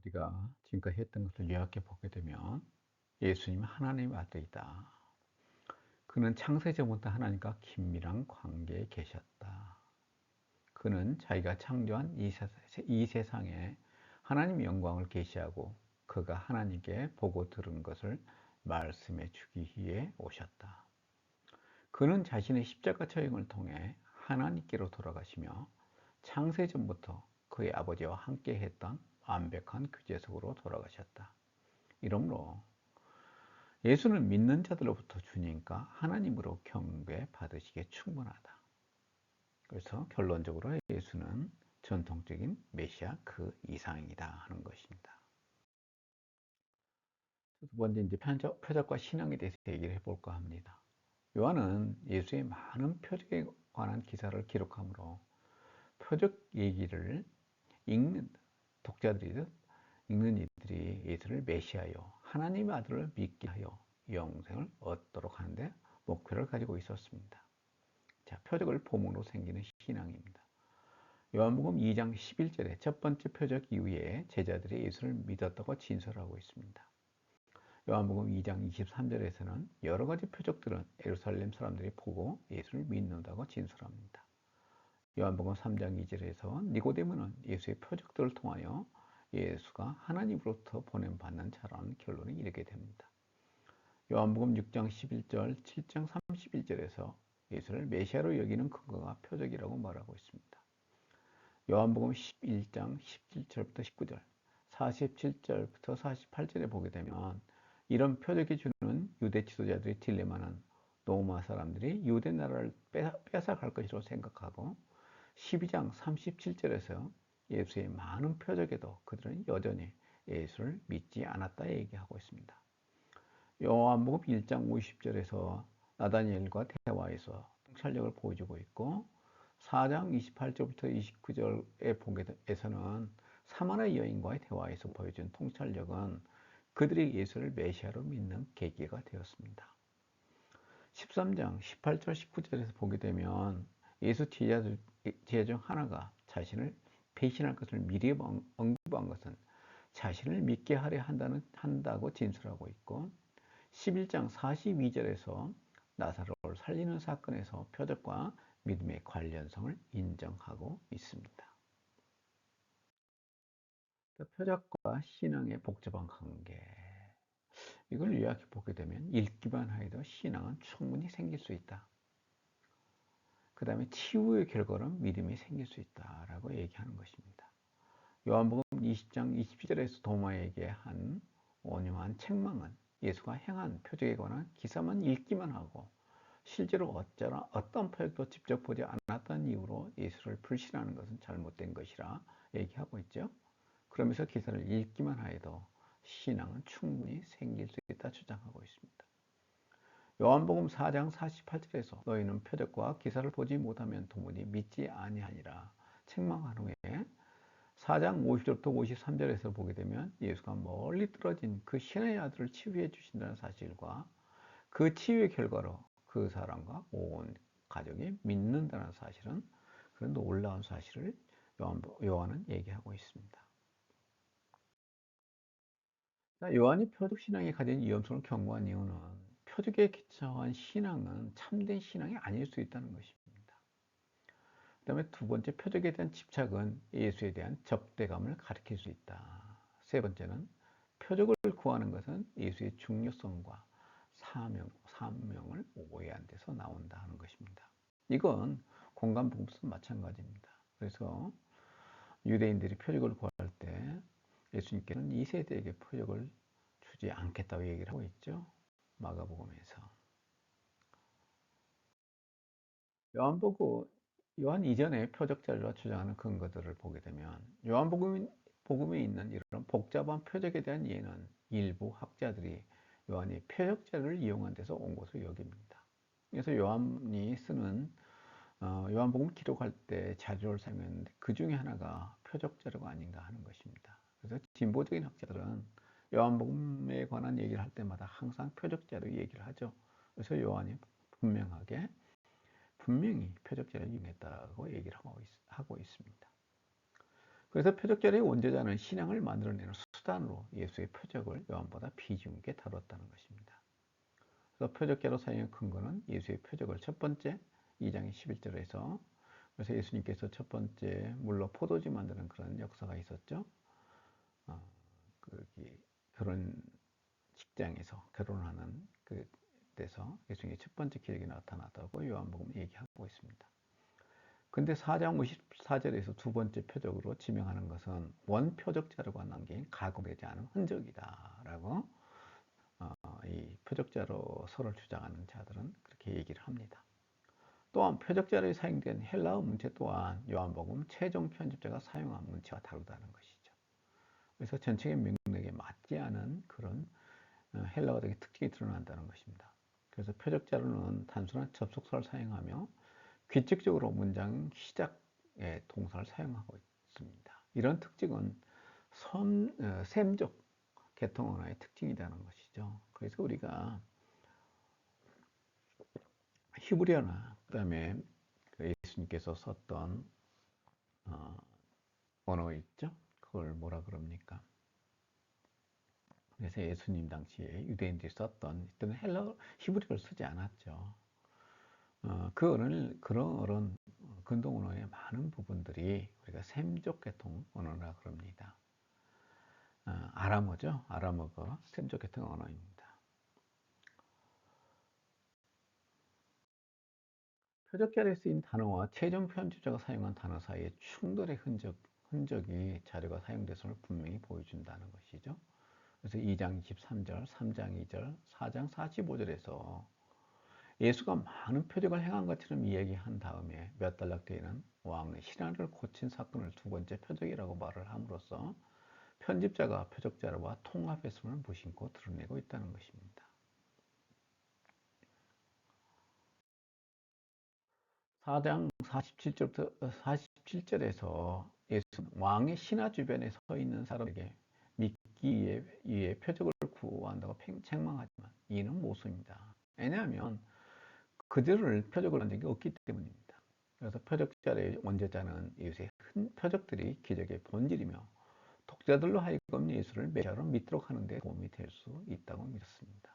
우리가 지금까지 했던 것을 요약해 보게 되면 예수님은 하나님의 아들이다. 그는 창세전부터 하나님과 긴밀한 관계에 계셨다. 그는 자기가 창조한 이 세상에 하나님의 영광을 계시하고 그가 하나님께 보고 들은 것을 말씀해 주기 위해 오셨다. 그는 자신의 십자가 처형을 통해 하나님께로 돌아가시며 창세전부터 그의 아버지와 함께 했던 완벽한 규제속으로 돌아가셨다. 이러므로 예수는 믿는 자들로부터 주님과 하나님으로 경배받으시기에 충분하다. 그래서 결론적으로 예수는 전통적인 메시아 그 이상이다 하는 것입니다. 두 번째 이제 표적과 신앙에 대해서 얘기를 해볼까 합니다. 요한은 예수의 많은 표적에 관한 기사를 기록하므로 표적 얘기를 읽는 독자들이 읽는 이들이 예수를 메시아요 하나님의 아들을 믿게 하여 영생을 얻도록 하는데 목표를 가지고 있었습니다. 자, 표적을 보문으로 생기는 신앙입니다. 요한복음 2장 11절에 첫 번째 표적 이후에 제자들이 예수를 믿었다고 진술하고 있습니다. 요한복음 2장 23절에서는 여러 가지 표적들은 예루살렘 사람들이 보고 예수를 믿는다고 진술합니다. 요한복음 3장 2절에서 니고데모는 예수의 표적들을 통하여 예수가 하나님으로부터 보냄받는 자라는 결론에 이르게 됩니다. 요한복음 6장 11절, 7장 31절에서 예수를 메시아로 여기는 근거가 표적이라고 말하고 있습니다. 요한복음 11장 17절부터 19절, 47절부터 48절에 보게 되면 이런 표적이 주는 유대 지도자들의 딜레마는 로마 사람들이 유대 나라를 뺏어갈 것이라고 생각하고 12장 37절에서 예수의 많은 표적에도 그들은 여전히 예수를 믿지 않았다 얘기하고 있습니다. 요한복음 1장 50절에서 나다니엘과 대화에서 통찰력을 보여주고 있고 4장 28절부터 29절의 보게에서는 사마리아 여인과의 대화에서 보여준 통찰력은 그들이 예수를 메시아로 믿는 계기가 되었습니다. 13장 18절 19절에서 보게 되면 예수 제자 중 하나가 자신을 배신할 것을 미리 언급한 것은 자신을 믿게 하려 한다고 진술하고 있고 11장 42절에서 나사로를 살리는 사건에서 표적과 믿음의 관련성을 인정하고 있습니다. 표적과 신앙의 복잡한 관계, 이걸 요약해 보게 되면 읽기만 해도 신앙은 충분히 생길 수 있다. 그 다음에 치유의 결과로 믿음이 생길 수 있다라고 얘기하는 것입니다. 요한복음 20장 20절에서 도마에게 한 온유한 책망은 예수가 행한 표적에 관한 기사만 읽기만 하고 실제로 어떤 표적도 직접 보지 않았다는 이유로 예수를 불신하는 것은 잘못된 것이라 얘기하고 있죠. 그러면서 기사를 읽기만 하여도 신앙은 충분히 생길 수 있다 주장하고 있습니다. 요한복음 4장 48절에서 너희는 표적과 기사를 보지 못하면 도무지 믿지 아니하니라 책망한 후에 4장 50절부터 53절에서 보게 되면 예수가 멀리 떨어진 그 신의 아들을 치유해 주신다는 사실과 그 치유의 결과로 그 사람과 온 가족이 믿는다는 사실은 그런 놀라운 사실을 요한은 얘기하고 있습니다. 요한이 표적신앙에 가진 위험성을 경고한 이유는 표적에 기초한 신앙은 참된 신앙이 아닐 수 있다는 것입니다. 그 다음에 두 번째, 표적에 대한 집착은 예수에 대한 적대감을 가리킬 수 있다. 세 번째는 표적을 구하는 것은 예수의 중요성과 사명을 오해한 데서 나온다 하는 것입니다. 이건 공간 복음서도 마찬가지입니다. 그래서 유대인들이 표적을 구할 때 예수님께서는 이 세대에게 표적을 주지 않겠다고 얘기를 하고 있죠. 마가복음에서. 요한 이전에 표적자료라 주장하는 근거들을 보게 되면 요한복음에 있는 이런 복잡한 표적에 대한 이해는 일부 학자들이 요한이 표적자료를 이용한 데서 온 것으로 여깁니다. 그래서 요한이 쓰는 요한복음 기록할 때 자료를 사용했는데 그 중에 하나가 표적자료가 아닌가 하는 것입니다. 그래서 진보적인 학자들은 요한복음에 관한 얘기를 할 때마다 항상 표적자료 얘기를 하죠. 그래서 요한이 분명히 표적자료를 이용했다고 얘기를 하고 있습니다. 그래서 표적자료의 원저자는 신앙을 만들어내는 수단으로 예수의 표적을 요한보다 비중 있게 다뤘다는 것입니다. 그래서 표적자로 사용한 근거는 예수의 표적을 첫 번째 2장 11절에서 그래서 예수님께서 첫 번째 물로 포도주 만드는 그런 역사가 있었죠. 결혼 직장에서 결혼하는 그 데서 예수님의 첫 번째 기적이 나타났다고 요한복음 얘기하고 있습니다. 근데 4장 54절에서 두 번째 표적으로 지명하는 것은 원 표적자료가 남긴 가공되지 않은 흔적이다라고 이 표적자료서를 주장하는 자들은 그렇게 얘기를 합니다. 또한 표적자료에 사용된 헬라어 문체 또한 요한복음 최종 편집자가 사용한 문체와 다르다는 것이죠. 그래서 전체의 맥락에 맞지 않은 그런 헬라어적인 특징이 드러난다는 것입니다. 그래서 표적자료는 단순한 접속사를 사용하며 규칙적으로 문장 시작에 동사를 사용하고 있습니다. 이런 특징은 셈적 계통 언어의 특징이라는 것이죠. 그래서 우리가 히브리어나 그다음에 예수님께서 썼던 언어 있죠. 그걸 뭐라 그럽니까? 그래서 예수님 당시에 유대인들이 썼던 히브리어를 쓰지 않았죠. 그런 근동 언어의 많은 부분들이 우리가 셈족 계통 언어라 그럽니다. 아람어죠. 아람어가 셈족 계통 언어입니다. 표적자료에 쓰인 단어와 최종 편집자가 사용한 단어 사이의 충돌의 흔적이 자료가 사용돼서를 분명히 보여준다는 것이죠. 그래서 2장 23절, 3장 2절, 4장 45절에서 예수가 많은 표적을 행한 것처럼 이야기한 다음에 몇 달락 뒤에는 왕의 신하를 고친 사건을 두 번째 표적이라고 말을 함으로써 편집자가 표적자료와 통합했음을 무심코 드러내고 있다는 것입니다. 4장 47절부터 47절에서 예수는 왕의 신하 주변에 서 있는 사람에게 믿기 위해 표적을 구한다고 책망하지만 이는 모순입니다. 왜냐하면 그들을 표적을 한 적이 없기 때문입니다. 그래서 표적자의 원저자는 예수의 표적들이 기적의 본질이며 독자들로 하여금 예수를 메시아로 믿도록 하는 데 도움이 될 수 있다고 믿었습니다.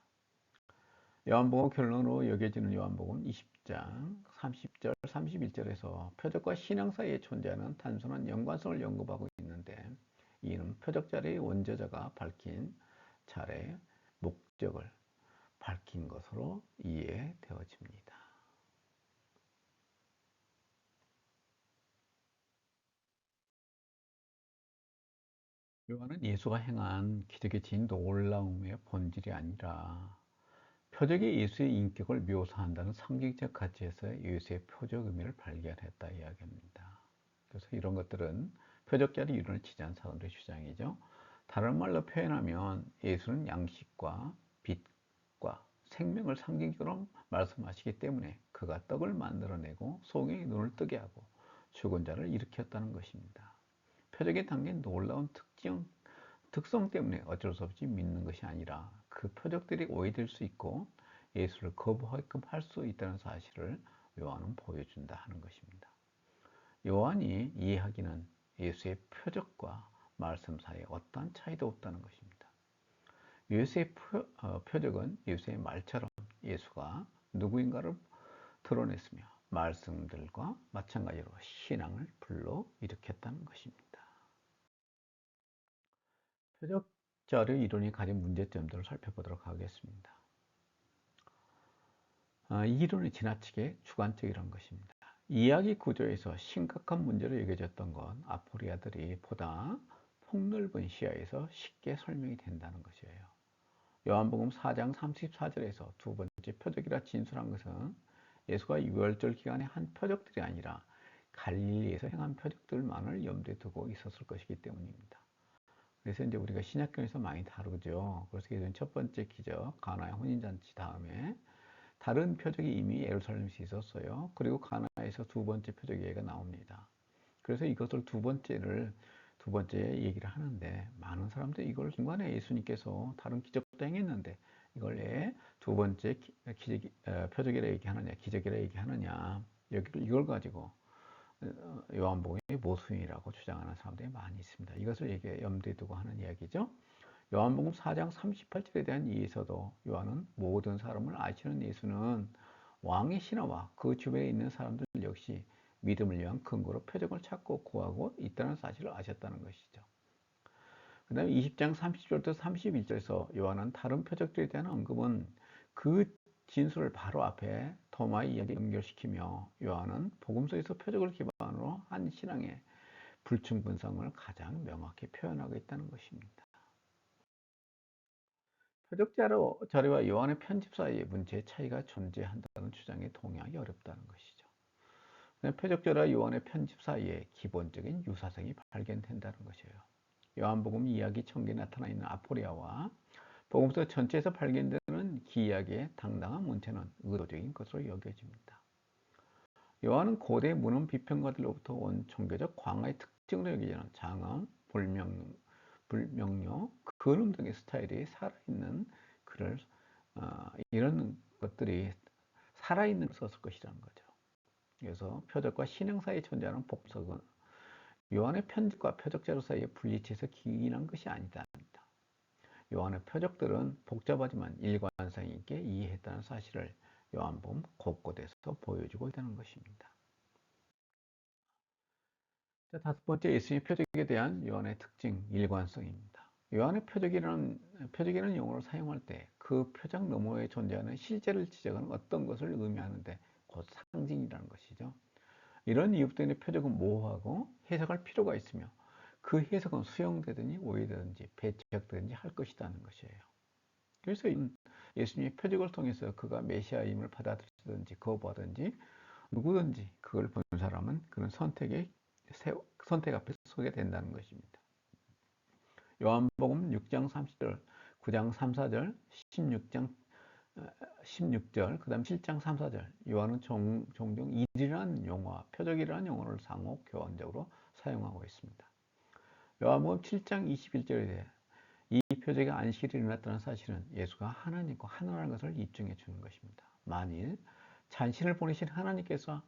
요한복음 결론으로 여겨지는 요한복음 20장 30절 31절에서 표적과 신앙 사이에 존재하는 단순한 연관성을 언급하고 있는데 이는 표적자의 원저자가 밝힌 자의 목적을 밝힌 것으로 이해되어집니다. 요한은 예수가 행한 기적의 진 놀라움의 본질이 아니라 표적이 예수의 인격을 묘사한다는 상징적 가치에서 예수의 표적 의미를 발견했다 이야기합니다. 그래서 이런 것들은 표적자리 이론을 지지한 사람들의 주장이죠. 다른 말로 표현하면 예수는 양식과 빛과 생명을 상징적으로 말씀하시기 때문에 그가 떡을 만들어내고 소경의 눈을 뜨게 하고 죽은 자를 일으켰다는 것입니다. 표적에 담긴 놀라운 특성 때문에 어쩔 수 없이 믿는 것이 아니라 그 표적들이 오해될 수 있고 예수를 거부하게끔 할 수 있다는 사실을 요한은 보여준다 하는 것입니다. 요한이 이해하기는 예수의 표적과 말씀 사이에 어떠한 차이도 없다는 것입니다. 예수의 표적은 예수의 말처럼 예수가 누구인가를 드러냈으며 말씀들과 마찬가지로 신앙을 불러일으켰다는 것입니다. 표적자료 이론이 가진 문제점들을 살펴보도록 하겠습니다. 이 이론이 지나치게 주관적이라는 것입니다. 이야기 구조에서 심각한 문제로 여겨졌던 건 아포리아들이 보다 폭넓은 시야에서 쉽게 설명이 된다는 것이에요. 요한복음 4장 34절에서 두 번째 표적이라 진술한 것은 예수가 유월절 기간에 한 표적들이 아니라 갈릴리에서 행한 표적들만을 염두에 두고 있었을 것이기 때문입니다. 그래서 이제 우리가 신약교에서 많이 다루죠. 그래서 첫 번째 기적 가나의 혼인잔치 다음에 다른 표적이 이미 예루살렘에서 있었어요. 그리고 가나에서 두 번째 표적 얘기가 나옵니다. 그래서 이것을 두 번째 얘기를 하는데 많은 사람들이 이걸 중간에 예수님께서 다른 기적도 행했는데 이걸 왜 두 번째 표적이라 얘기하느냐, 기적이라 얘기하느냐, 이걸 가지고 요한복음의 모순이라고 주장하는 사람들이 많이 있습니다. 이것을 염두에 두고 하는 이야기죠. 요한복음 4장 38절에 대한 이에서도 요한은 모든 사람을 아시는 예수는 왕의 신하와 그 주변에 있는 사람들 역시 믿음을 위한 근거로 표적을 찾고 구하고 있다는 사실을 아셨다는 것이죠. 그 다음에 20장 30절부터 31절에서 요한은 다른 표적들에 대한 언급은 그 진술을 바로 앞에 토마의 이야기에 연결시키며 요한은 복음서에서 표적을 기반으로 한 신앙의 불충분성을 가장 명확히 표현하고 있다는 것입니다. 표적 자료와 요한의 편집 사이에 문제의 차이가 존재한다는 주장에 동의하기 어렵다는 것이죠. 표적 자료와 요한의 편집 사이에 기본적인 유사성이 발견된다는 것이에요. 요한복음 이야기 전개에 나타나 있는 아포리아와 복음서 전체에서 발견되는 기이하게 당당한 문체는 의도적인 것으로 여겨집니다. 요한은 고대 문헌 비평가들로부터 온 종교적 광화의 특징으로 여겨지는 장엄, 불명료, 근음 등의 스타일이 살아있는 글을 이런 것들이 살아있는 글을 썼을 것이라는 거죠. 그래서 표적과 신앙 사이에 존재하는 법석은 요한의 편집과 표적 자료 사이에 분리해서 기인한 것이 아니다. 요한의 표적들은 복잡하지만 일관성 있게 이해했다는 사실을 요한복음 곳곳에서 보여주고 있다는 것입니다. 자, 다섯 번째, 예수님의 표적에 대한 요한의 특징, 일관성입니다. 요한의 표적이라는 용어를 사용할 때 그 표적 너머에 존재하는 실제를 지적하는 어떤 것을 의미하는데 곧 상징이라는 것이죠. 이런 이유 때문에 표적은 모호하고 해석할 필요가 있으며 그 해석은 수용되든지 오해되든지 배척되든지 할 것이라는 것이에요. 그래서 예수님의 표적을 통해서 그가 메시아임을 받아들이든지 거부하든지 누구든지 그걸 본 사람은 그런 선택 앞에 서게 된다는 것입니다. 요한복음 6장 30절, 9장 3, 4절, 16절, 그 다음 7장 3, 4절. 요한은 종종 일이라는 용어와 표적이라는 용어를 상호 교환적으로 사용하고 있습니다. 요한복음 7장 21절에 이 표적이 안식일에 일어났다는 사실은 예수가 하나님과 하나라는 것을 입증해 주는 것입니다. 만일 자신을 보내신 하나님께서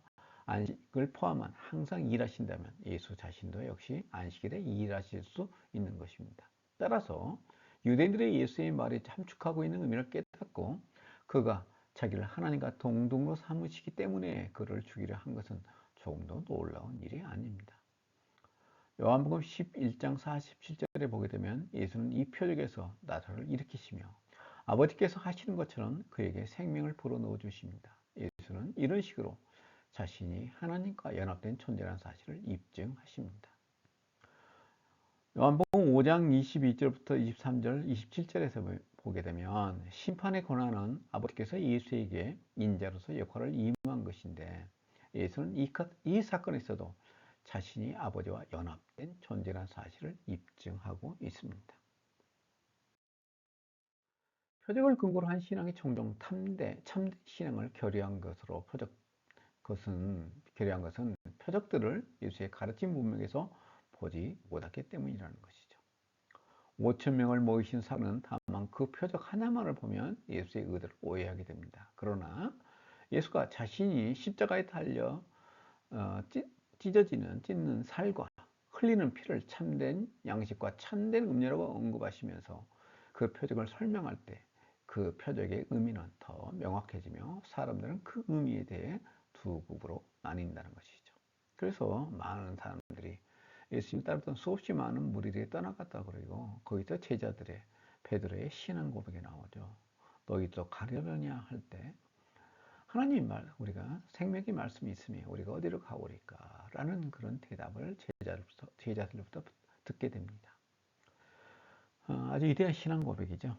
안식을 포함한 항상 일하신다면 예수 자신도 역시 안식일에 일하실 수 있는 것입니다. 따라서 유대인들의 예수의 말에 함축하고 있는 의미를 깨닫고 그가 자기를 하나님과 동등으로 삼으시기 때문에 그를 죽이려 한 것은 조금도 놀라운 일이 아닙니다. 요한복음 11장 47절에 보게 되면 예수는 이 표적에서 나사로를 일으키시며 아버지께서 하시는 것처럼 그에게 생명을 불어넣어 주십니다. 예수는 이런 식으로 자신이 하나님과 연합된 존재라는 사실을 입증하십니다. 요한복음 5장 22절부터 23절, 27절에서 보게 되면 심판의 권한은 아버지께서 예수에게 인자로서 역할을 임한 것인데 예수는 이 사건에서도 자신이 아버지와 연합된 존재라는 사실을 입증하고 있습니다. 표적을 근거로 한 신앙이 종종 참된 신앙을 결여한 것은 표적들을 예수의 가르침 문맥에서 보지 못했기 때문이라는 것이죠. 5천 명을 모이신 사람은 다만 그 표적 하나만을 보면 예수의 의도를 오해하게 됩니다. 그러나 예수가 자신이 십자가에 달려 찢는 살과 흘리는 피를 참된 양식과 참된 음료라고 언급하시면서 그 표적을 설명할 때 그 표적의 의미는 더 명확해지며 사람들은 그 의미에 대해 두 grup으로 나뉜다는 것이죠. 그래서 많은 사람들이 예수님 따르던 수없이 많은 무리들이 떠나갔다 그러고 거기서 베드로의 신앙 고백이 나오죠. 너희도 가려느냐 할 때 하나님 우리가 생명의 말씀이 있으면 우리가 어디로 가오리까? 라는 그런 대답을 제자들로부터 듣게 됩니다. 아주 위대한 신앙 고백이죠.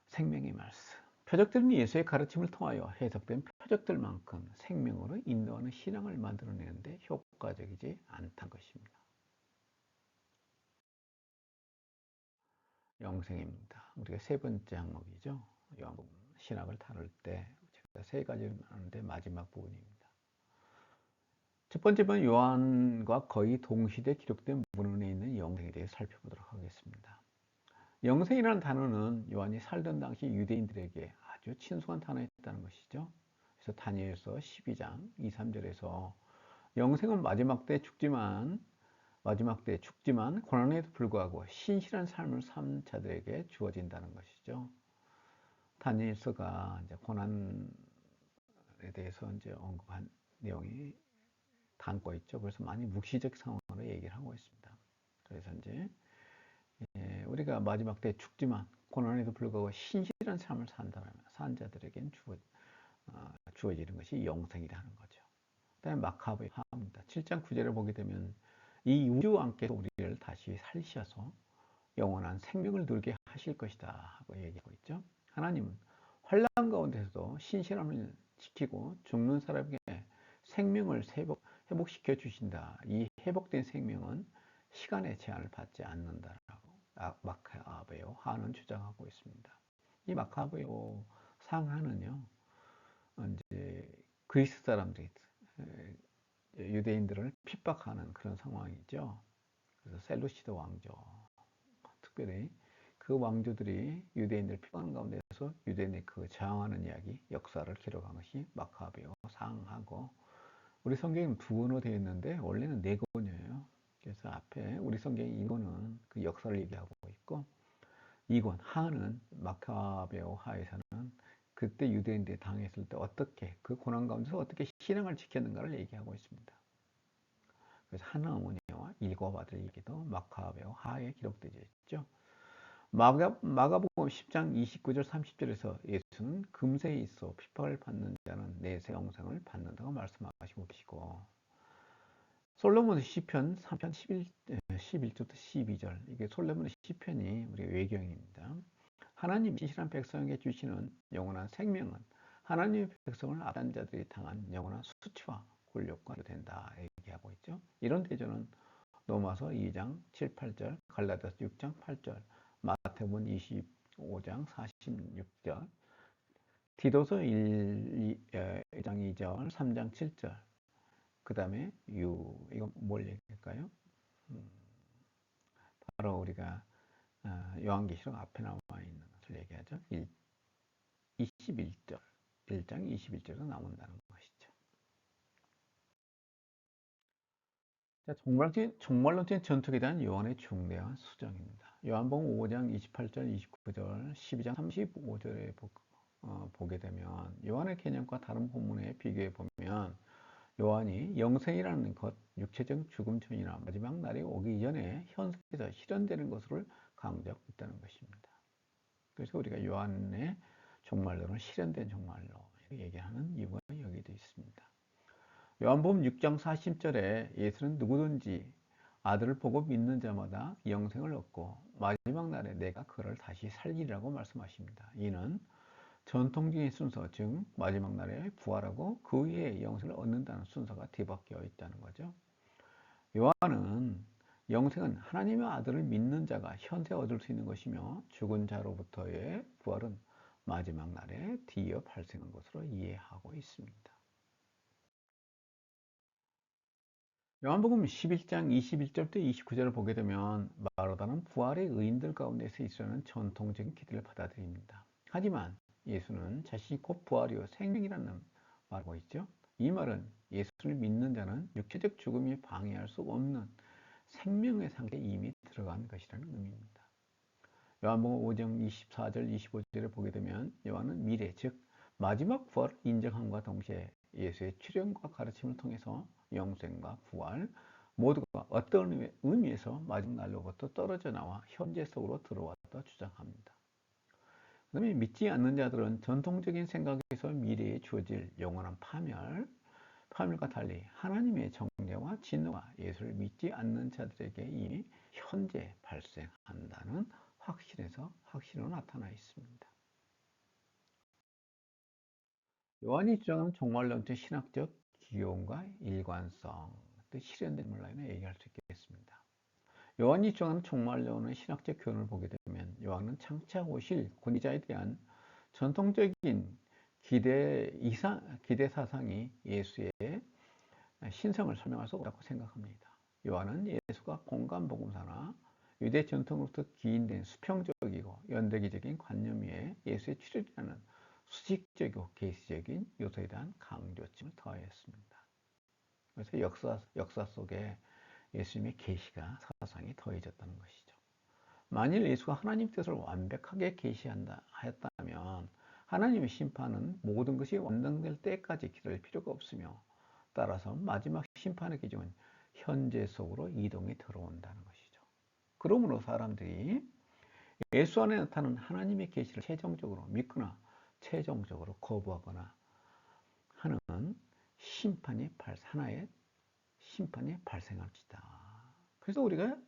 생명의 말씀. 표적들은 예수의 가르침을 통하여 해석된 표적들만큼 생명으로 인도하는 신앙을 만들어내는데 효과적이지 않다는 것입니다. 영생입니다. 우리가 세 번째 항목이죠. 신학을 다룰 때 제가 세 가지를 하는데 마지막 부분입니다. 첫 번째는 요한과 거의 동시대에 기록된 문헌에 있는 영생에 대해 살펴보도록 하겠습니다. 영생이라는 단어는 요한이 살던 당시 유대인들에게 아주 친숙한 단어였다는 것이죠. 그래서 다니엘서 12장 2, 3절에서 영생은 마지막 때 죽지만 고난에도 불구하고 신실한 삶을 산 자들에게 주어진다는 것이죠. 다니엘서가 이제 고난에 대해서 이제 언급한 내용이 담고 있죠. 그래서 많이 묵시적 상황으로 얘기를 하고 있습니다. 그래서 이제 우리가 마지막 때 죽지만 고난에도 불구하고 신실한 삶을 산 자들에겐 주어지는 것이 영생이라는 거죠. 그다음에 마카보의 화합입니다. 7장 9절을 보게 되면 이 우주와 함께 우리를 다시 살리셔서 영원한 생명을 누리게 하실 것이다 하고 얘기하고 있죠. 하나님은 환난 가운데서도 신실함을 지키고 죽는 사람에게 생명을 회복시켜 주신다. 이 회복된 생명은 시간의 제한을 받지 않는다라고 마카베오 하는 주장하고 있습니다. 이 마카베오 상하는요, 이제 그리스 사람들이 유대인들을 핍박하는 그런 상황이죠. 그래서 셀루시드 왕조, 특별히 그 왕조들이 유대인들을 핍박하는 가운데서 유대인의 그 저항하는 이야기, 역사를 기록한 것이 마카베오 상하고, 우리 성경은 두 권으로 되어 있는데 원래는 네 권이에요. 그래서 앞에 우리 성경의 1권은 그 역사를 얘기하고 있고, 2권 하는 마카베오 하에서는 그때 유대인들이 당했을 때 어떻게 그 고난 가운데서 어떻게 신앙을 지켰는가를 얘기하고 있습니다. 그래서 하나 어머니와 일곱 아들 얘기도 마카베오 하에 기록되어 있죠. 마가복음 10장 29절 30절에서 예수는 금세에 있어 핍박을 받는 자는 내세 영생을 받는다고 말씀하시고 계시고, 솔로몬의 시편 3편 11절부터 12절, 이게 솔로몬의 시편이 우리 외경입니다. 하나님 신실한 백성에게 주시는 영원한 생명은 하나님의 백성을 악한 자들이 당한 영원한 수치와 곤욕과 된다 얘기하고 있죠. 이런 대조는 로마서 2장 7, 8절, 갈라디아서 6장 8절, 마태복음 25장 46절, 디도서 1장 2절, 3장 7절, 그 다음에 이거 뭘 얘기할까요? 바로 우리가 요한계시록 앞에 나와 있는 것을 얘기하죠. 21절, 1장 21절로 나온다는 것이죠. 자, 종말론적인 전투에 대한 요한의 중대한 수정입니다. 요한복음 5장 28절, 29절, 12장 35절에 보게 되면 요한의 개념과 다른 본문에 비교해 보면 요한이 영생이라는 것, 육체적 죽음 전이나 마지막 날이 오기 전에 현세에서 실현되는 것을 강조하고 있다는 것입니다. 그래서 우리가 요한의 종말론을 실현된 종말로 얘기하는 이유가 여기도 있습니다. 요한복음 6장 40절에 예수는 누구든지 아들을 보고 믿는 자마다 영생을 얻고 마지막 날에 내가 그를 다시 살리리라고 말씀하십니다. 이는 전통적인 순서, 즉 마지막 날에 부활하고 그 후에 영생을 얻는다는 순서가 뒤바뀌어 있다는 거죠. 요한은 영생은 하나님의 아들을 믿는 자가 현세 얻을 수 있는 것이며, 죽은 자로부터의 부활은 마지막 날에 뒤이어 발생한 것으로 이해하고 있습니다. 요한복음 11장 21절부터 29절을 보게 되면 마르다는 부활의 의인들 가운데서 있으라는 전통적인 기대를 받아들입니다. 하지만 예수는 자신이 곧 부활이요 생명이라는 말을 하고 있죠. 이 말은 예수를 믿는 자는 육체적 죽음이 방해할 수 없는 생명의 상태에 이미 들어간 것이라는 의미입니다. 요한복음 5장 24절 25절을 보게 되면 요한은 미래, 즉 마지막 부활을 인정함과 동시에 예수의 출현과 가르침을 통해서 영생과 부활 모두가 어떤 의미에서 마지막 날로부터 떨어져 나와 현재 속으로 들어왔다 주장합니다. 그 다음에 믿지 않는 자들은 전통적인 생각에서 미래에 주어질 영원한 파멸과 달리 하나님의 정죄와 진노가 예수를 믿지 않는 자들에게 이미 현재 발생한다는 확신으로 나타나 있습니다. 요한이 주장하는 종말론적 신학적 기용과 일관성, 또 실현된 물라인을 얘기할 수 있겠습니다. 요한이 주장하는 종말론의 신학적 교훈을 보게 되면 요한은 장차 오실 권위자에 대한 전통적인 기대 사상이 예수의 신성을 설명할 수 없다고 생각합니다. 요한은 예수가 공간복음사나 유대 전통으로부터 기인된 수평적이고 연대기적인 관념 위에 예수의 출현이라는 수직적이고 계시적인 요소에 대한 강조점을 더하였습니다. 그래서 역사 속에 예수님의 계시가 사상이 더해졌다는 것이죠. 만일 예수가 하나님 뜻을 완벽하게 계시하였다면 하나님의 심판은 모든 것이 완성될 때까지 기다릴 필요가 없으며, 따라서 마지막 심판의 기준은 현재 속으로 이동이 들어온다는 것이죠. 그러므로 사람들이 예수 안에 나타나는 하나님의 계시를 최종적으로 믿거나 최종적으로 거부하거나 하는 하나의 심판이 발생할지다. 그래서 우리가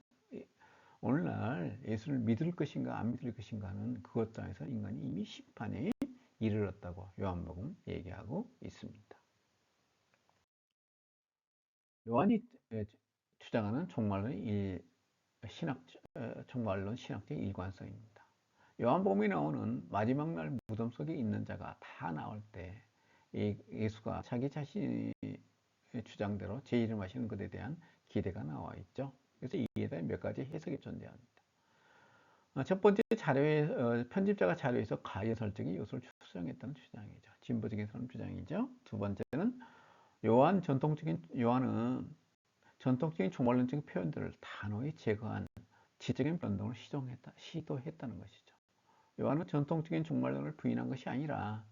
오늘날 예수를 믿을 것인가 안 믿을 것인가는 그것 당에서 인간이 이미 심판에 이르렀다고 요한복음 얘기하고 있습니다. 요한이 주장하는 종말론 신학적 일관성입니다. 요한복음에 나오는 마지막 날 무덤 속에 있는 자가 다 나올 때 예수가 자기 자신의 주장대로 제 이름 하시는 것에 대한 기대가 나와 있죠. 그래서 이에 대한 몇 가지 해석이 존재합니다. 첫 번째, 편집자가 자료에서 가해 설정의 요소를 추정했다는 주장이죠. 진보적인 사람 주장이죠. 두 번째는 요한은 전통적인 종말론적인 표현들을 단호히 제거한 지적인 변동을 시도했다는 것이죠. 요한은 전통적인 종말론을 부인한 것이 아니라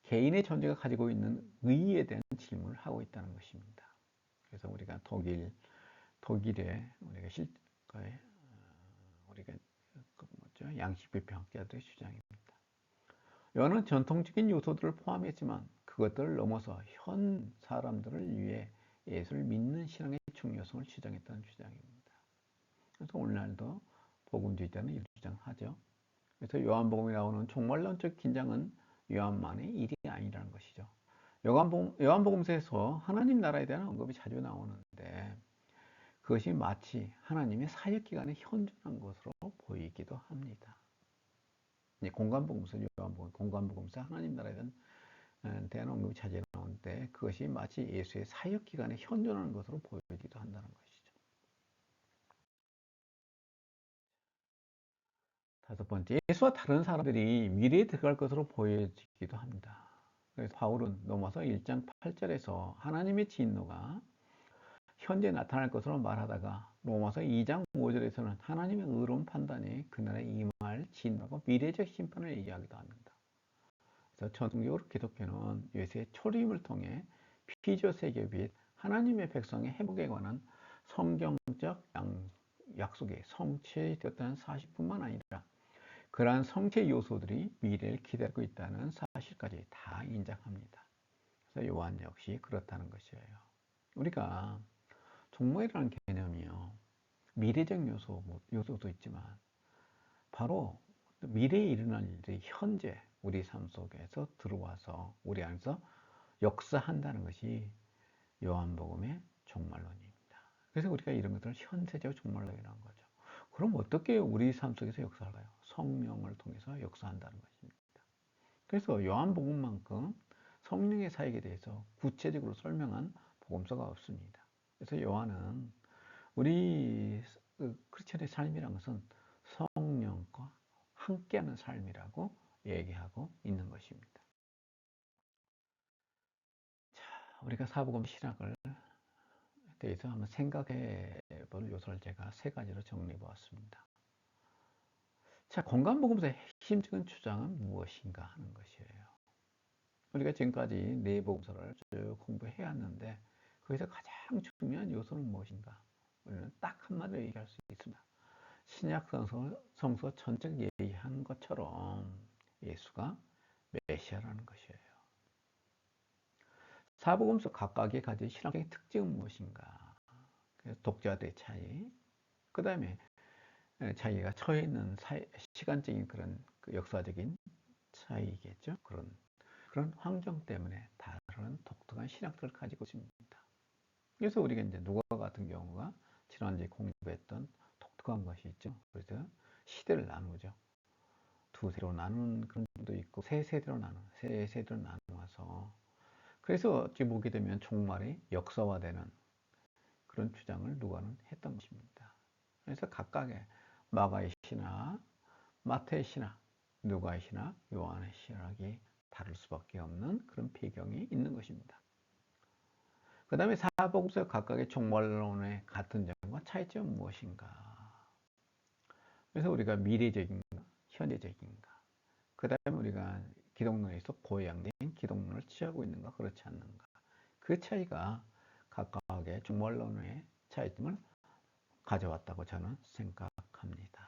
개인의 존재가 가지고 있는 의의에 대한 질문을 하고 있다는 것입니다. 그래서 우리가 독일의 우리가 양식 비평학자들의 주장입니다. 요한은 전통적인 요소들을 포함했지만 그것들을 넘어서 현 사람들을 위해 예수를 믿는 신앙의 중요성을 주장했다는 주장입니다. 그래서 오늘날도 복음주의자는 이 주장하죠. 그래서 요한복음에 나오는 종말론적 긴장은 요한만의 일이 아니라는 것이죠. 요한복음서에서 하나님 나라에 대한 언급이 자주 나오는데 그것이 마치 하나님의 사역기간에 현존한 것으로 보이기도 합니다. 공관복음서 하나님 나라에 대한 언급이 자주 나오는데 그것이 마치 예수의 사역기간에 현존하는 것으로 보이기도 한다는 것이죠. 다섯 번째, 예수와 다른 사람들이 미래에 들어갈 것으로 보여지기도 합니다. 그래서 바울은 로마서 1장 8절에서 하나님의 진노가 현재 나타날 것으로 말하다가 로마서 2장 5절에서는 하나님의 의로운 판단이 그날에 임할 진노하고 미래적 심판을 얘기하기도 합니다. 그래서 전통적으로 기독교는 예수의 초림을 통해 피조세계 및 하나님의 백성의 회복에 관한 성경적 약속이 성취되었다는 사실뿐만 아니라 그러한 성체 요소들이 미래를 기다리고 있다는 사실까지 다 인정합니다. 그래서 요한 역시 그렇다는 것이에요. 우리가 종말이라는 개념이요, 미래적 요소도 있지만 바로 미래에 일어날 일이 현재 우리 삶 속에서 들어와서 우리 안에서 역사한다는 것이 요한복음의 종말론입니다. 그래서 우리가 이런 것들을 현세적 종말론이라는 거죠. 그럼 어떻게 우리 삶 속에서 역사할까요? 성령을 통해서 역사한다는 것입니다. 그래서 요한복음만큼 성령의 사역에 대해서 구체적으로 설명한 복음서가 없습니다. 그래서 요한은 우리 크리스천의 삶이라는 것은 성령과 함께하는 삶이라고 얘기하고 있는 것입니다. 자, 우리가 사복음 신학을 대해서 한번 생각해 볼 요소를 제가 세 가지로 정리해 보았습니다. 자, 공간복음서의 핵심적인 주장은 무엇인가 하는 것이에요. 우리가 지금까지 네 복음서를 쭉 공부해 왔는데 거기서 가장 중요한 요소는 무엇인가? 우리는 딱 한마디로 얘기할 수 있습니다. 신약 성서 전체를 얘기한 것처럼 예수가 메시아라는 것이에요. 사복음서 각각이 가진 신학적인 특징은 무엇인가? 독자들의 차이, 그 다음에 자기가 처해 있는 시간적인 그런 역사적인 차이겠죠. 그런 환경 때문에 다른 독특한 신학들을 가지고 있습니다. 그래서 우리가 이제 누가 같은 경우가 지난주에 공부했던 독특한 것이 있죠. 그래서 시대를 나누죠. 두 세대로 나누는 그런 것도 있고 세 세대로 나누어서 그래서 어찌 보게 되면 종말이 역사화되는 그런 주장을 누가는 했던 것입니다. 그래서 각각의 마가의 신학, 마태의 신학, 누가의 신학, 요한의 신학이 다를 수밖에 없는 그런 배경이 있는 것입니다. 그 다음에 사복음서 각각의 종말론의 같은 점과 차이점은 무엇인가? 그래서 우리가 미래적인가, 현재적인가? 그 다음에 우리가 기독론에서 보양된 기독론을 취하고 있는가, 그렇지 않는가? 그 차이가 각각의 종말론의 차이점을 가져왔다고 저는 생각합니다.